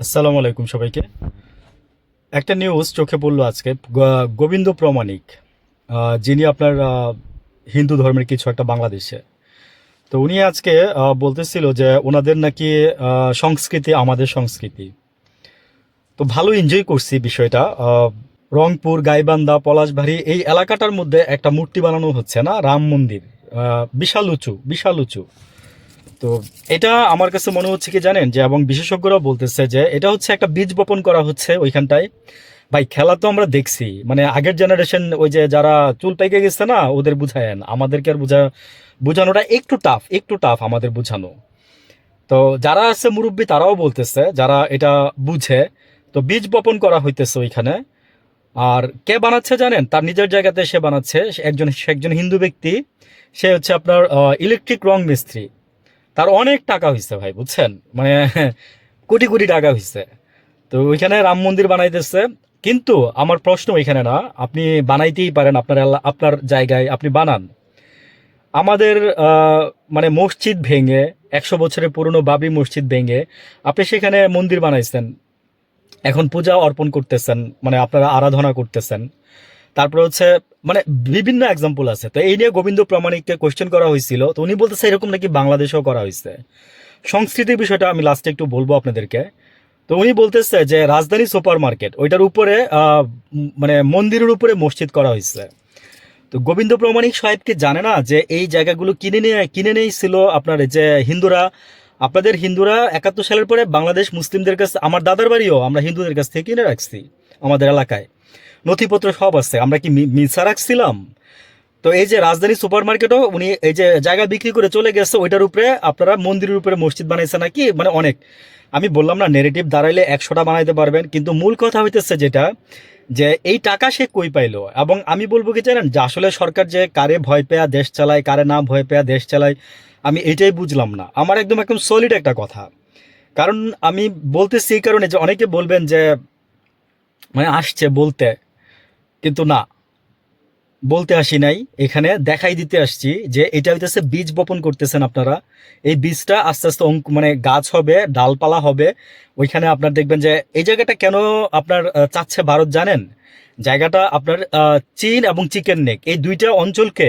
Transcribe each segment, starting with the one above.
আসসালামু আলাইকুম সবাইকে। একটা নিউজ চোখে পড়লো আজকে। গোবিন্দ প্রমাণিক, যিনি আপনার হিন্দু ধর্মের কিছু একটা বাংলাদেশে। তো উনি আজকে বলতেছিল যে ওনাদের নাকি সংস্কৃতি আমাদের সংস্কৃতি। তো ভালো এনজয় করছি বিষয়টা। রংপুর, গাইবান্ধা, পলাশবাড়ি এই এলাকাটার মধ্যে একটা মূর্তি বানানো হচ্ছে না, রাম মন্দির। বিশাল উঁচু, বিশাল উঁচু। তো এটা আমার কাছে মনে হচ্ছে কি জানেন, যে এবং বিশেষজ্ঞরাও বলতেছে যে এটা হচ্ছে একটা বীজ বপন করা হচ্ছে ওইখানটায়। ভাই, খেলা তো আমরা দেখছি, মানে আগের জেনারেশন, ওই যে যারা চুল পেকে গেছে না, ওদের বুঝায়েন, আমাদেরকে আর বোঝানোটা একটু টাফ, একটু টাফ আমাদের বোঝানো। তো যারা আছে মুরব্বী তারাও বলতেছে, যারা এটা বুঝে, তো বীজ বপন করা হইতেছে ওইখানে। আর কে বানাচ্ছে জানেন? তার নিজের জায়গাতে সে বানাচ্ছে, সে একজন হিন্দু ব্যক্তি। সে হচ্ছে আপনার ইলেকট্রিক রং মিস্ত্রি। তার অনেক টাকা হইছে ভাই, বুঝছেন? মানে কোটি কোটি টাকা হইছে। তো ওইখানে রাম মন্দির বানাইতেছে। কিন্তু আমার প্রশ্ন ওইখানে না, আপনি বানাইতেই পারেন আপনার আপনার জায়গায়, আপনি বানান। আমাদের মানে মসজিদ ভেঙে, 100 বছরের পুরনো বাবরি মসজিদ ভেঙে আপনি সেখানে মন্দির বানাইছেন। এখন পূজা অর্পণ করতেছেন, মানে আপনারা আরাধনা করতেছেন। তারপরে হচ্ছে, মানে বিভিন্ন এক্সাম্পল আছে। তো এই নিয়ে গোবিন্দ প্রামাণিককে কোয়েশ্চেন করা হয়েছিল, তো উনি বলতেছে এরকম নাকি বাংলাদেশেও করা হয়েছে। সংস্কৃতির বিষয়টা আমি লাস্টে একটু বলবো আপনাদেরকে। তো উনি বলতেছে যে রাজধানী সুপার মার্কেট ওইটার উপরে মানে মন্দিরের উপরে মসজিদ করা হয়েছে। তো গোবিন্দ প্রমাণিক সাহেব কি জানে না যে এই জায়গাগুলো কিনে নিয়েছিল আপনার এই যে হিন্দুরা? আপনাদের হিন্দুরা 71 সালের পরে বাংলাদেশ মুসলিমদের কাছে, আমার দাদার বাড়িও আমরা হিন্দুদের কাছ থেকে কিনে রাখছি। আমাদের এলাকায় নথিপত্র সব আছে, আমরা কি মিথ্যা রাখছিলাম? তো এই যে রাজধানী সুপার মার্কেটও উনি এই যে জায়গা বিক্রি করে চলে গেছে, ওইটার উপরে আপনারা মন্দিরের উপরে মসজিদ বানাইছে নাকি, মানে অনেক। আমি বললাম না, নেগেটিভ দাঁড়াইলে 100টা বানাইতে পারবেন, কিন্তু মূল কথা হইতেছে যেটা, যে এই টাকা সে কই পাইলো। এবং আমি বলবো কি জানেন, যে আসলে সরকার যে কারে ভয় পেয়া দেশ চালায়, কারে না ভয় পেয়া দেশ চালায়, আমি এটাই বুঝলাম না। আমার একদম একদম সলিড একটা কথা। কারণ আমি বলতেছি এই কারণে যে অনেকে বলবেন যে মানে আসছে বলতে, কিন্তু না, বলতে আসি নাই, এখানে দেখাই দিতে আসছি যে এটা হইতেছে বীজ বপন করতেছেন আপনারা। এই বীজটা আস্তে আস্তে মানে গাছ হবে, ডালপালা হবে। ওইখানে আপনার দেখবেন যে এই জায়গাটা কেন আপনার চাচ্ছে ভারত জানেন? জায়গাটা আপনার চীন এবং চিকেন নেক এই দুইটা অঞ্চলকে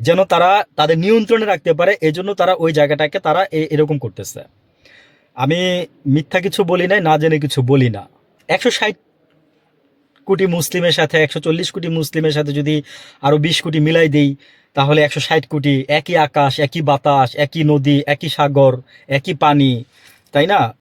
যেন তারা তাদের নিয়ন্ত্রণে রাখতে পারে, এজন্য তারা ওই জায়গাটাকে তারা এরকম করতেছে। আমি মিথ্যা কিছু বলি নাই, না জেনে কিছু বলি না। 160 কোটি মুসলিমের সাথে, 140 কোটি মুসলিমের সাথে যদি আরো 20 কোটি মিলাই দেই, তাহলে 160 কোটি। একই আকাশ, একই বাতাস, একই নদী, একই সাগর, একই পানি, তাই না?